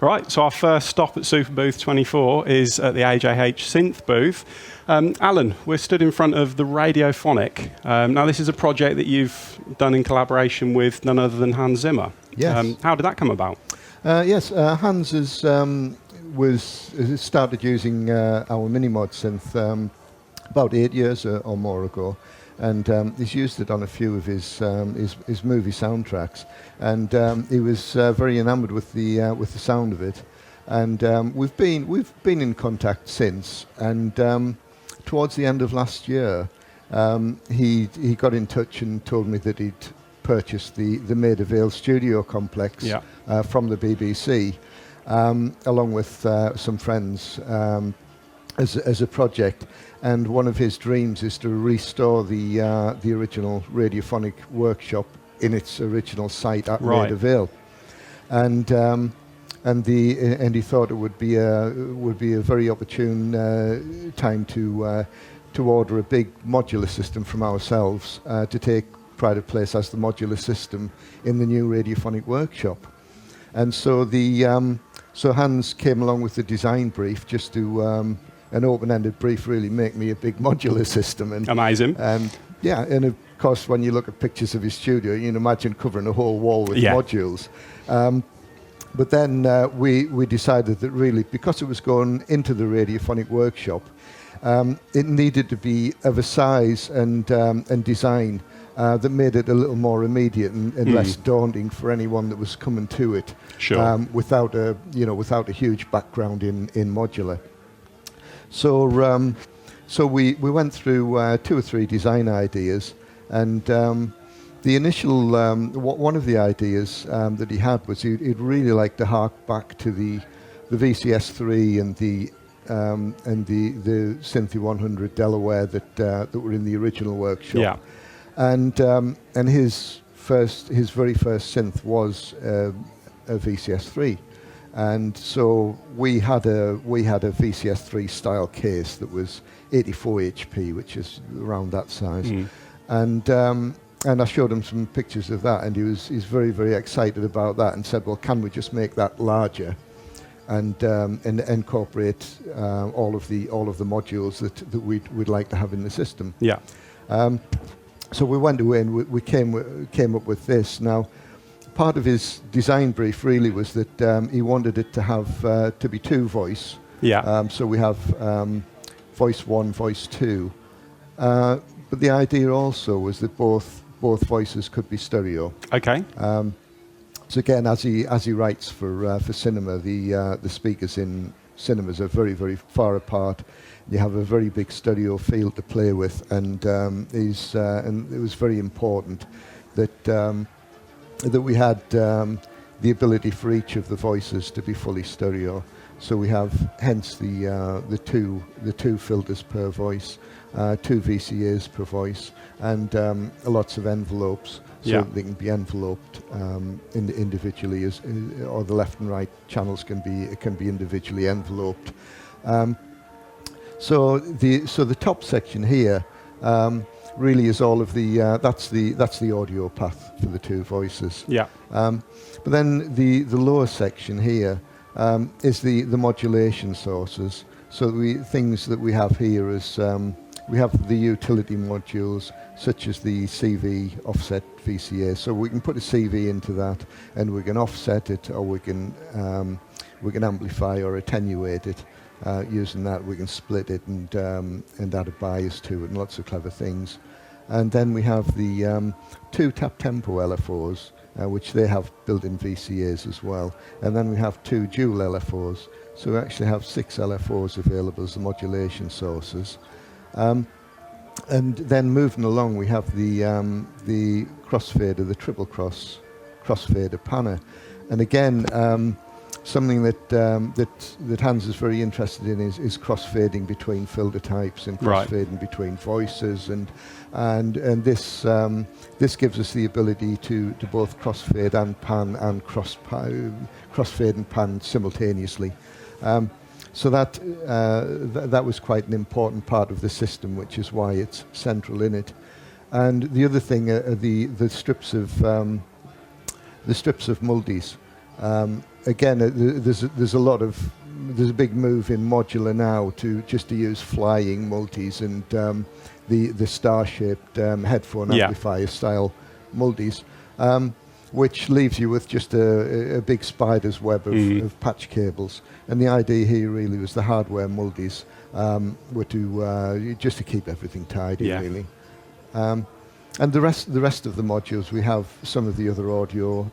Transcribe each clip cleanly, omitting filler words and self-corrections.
Right, so our first stop at SUPERBOOTH24 is at the AJH Synth booth. Alan, we're stood in front of the Radiophonic. Now, this is a project that you've done in collaboration with none other than Hans Zimmer. Yes. How did that come about? Yes, Hans has started using our Minimod synth about 8 years or more ago, and he's used it on a few of his movie soundtracks, and he was very enamoured with the sound of it, and we've been in contact since, and towards the end of last year he got in touch and told me that he'd purchased the Maida Vale Studio complex from the BBC, along with some friends as a project. And one of his dreams is to restore the original radiophonic workshop in its original site at Maida Vale, and he thought it would be a very opportune time to order a big modular system from ourselves to take pride of place as the modular system in the new radiophonic workshop. And so so Hans came along with the design brief, just to an open-ended brief, really make me a big modular system. And amazing. Yeah, and of course, when you look at pictures of his studio, you can imagine covering a whole wall with modules. But then we decided that really, because it was going into the radiophonic workshop, it needed to be of a size and design that made it a little more immediate and less daunting for anyone that was coming to it. Sure. Without a huge background in modular. So so we went through 2 or 3 design ideas, and the initial one of the ideas that he had was he'd really like to hark back to the VCS3 and the Synthy 100 Delaware that were in the original workshop. Yeah. And his very first synth was a VCS3, and so we had a VCS3 style case that was 84 HP, which is around that size, and I showed him some pictures of that, and he's very, very excited about that, and said, well, can we just make that larger and incorporate all of the modules that we'd like to have in the system. Yeah. So we went away and we came up with this. Now, part of his design brief really was that he wanted it to have to be 2 voice. Yeah. So we have voice 1, voice 2. But the idea also was that both voices could be stereo. Okay. So again, as he writes for cinema, the speakers in cinemas are very, very far apart. You have a very big stereo field to play with, and and it was very important that that we had the ability for each of the voices to be fully stereo. So we have hence the two filters per voice, 2 VCAs per voice, and lots of envelopes, so that they can be enveloped individually, or the left and right channels can be individually enveloped. So the top section here really is all of the that's the audio path for the 2 voices. Yeah. But then the lower section here is the modulation sources. So things that we have here is we have the utility modules such as the CV offset VCA. So we can put a CV into that, and we can offset it, or we can amplify or attenuate it. Using that, we can split it and add a bias to it, and lots of clever things. And then we have the 2 tap tempo LFOs, which they have built-in VCAs as well. And then we have 2 dual LFOs, so we actually have 6 LFOs available as the modulation sources. And then moving along, we have the crossfader, the triple crossfader panner, and again. Something that Hans is very interested in is crossfading between filter types and crossfading between voices, and this gives us the ability to both crossfade and pan and crossfade and pan simultaneously. So that was quite an important part of the system, which is why it's central in it. And the other thing are the strips of multis. again, there's a big move in modular now to use flying multis and the star-shaped headphone amplifier style multis, which leaves you with just a big spider's web of patch cables. And the idea here really was the hardware multis were just to keep everything tidy, really. And the rest of the modules, we have some of the other audio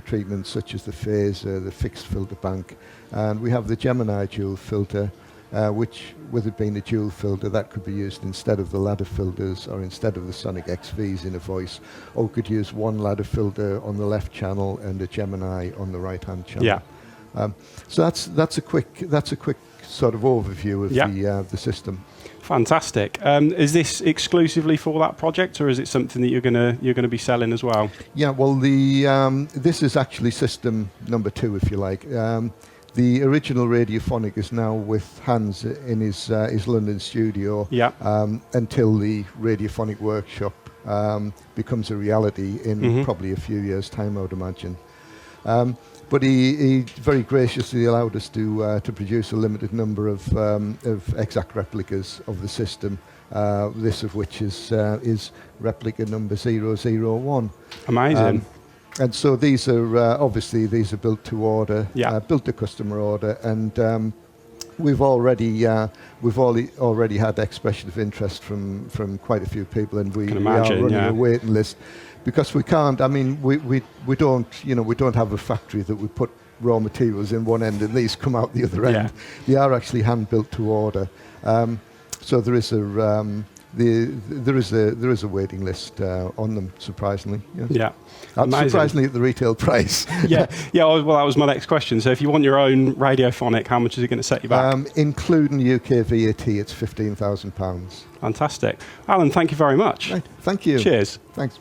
treatments, such as the phaser, the fixed filter bank, and we have the Gemini dual filter, which, with it being a dual filter, that could be used instead of the ladder filters or instead of the Sonic XVs in a voice, or we could use one ladder filter on the left channel and a Gemini on the right-hand channel. Yeah. So that's a quick sort of overview of the system. Fantastic. Is this exclusively for that project, or is it something that you're gonna be selling as well? Yeah. Well, this is actually system number 2, if you like. The original Radiophonic is now with Hans in his London studio until the Radiophonic workshop becomes a reality in probably a few years' time, I would imagine. But he very graciously allowed us to produce a limited number of exact replicas of the system. This of which is replica number 001. Amazing. And so these are obviously built to order, built to customer order, and we've already had expression of interest from quite a few people, and we are running a waiting list. Because we can't, I mean, we don't have a factory that we put raw materials in one end and these come out the other end. They are actually hand built to order. So there is a waiting list on them, surprisingly. Surprisingly at the retail price. Well, that was my next question. So if you want your own Radiophonic, how much is it going to set you back? Including UK VAT, it's £15,000. Fantastic. Alan, thank you very much. Right. Thank you. Cheers. Thanks.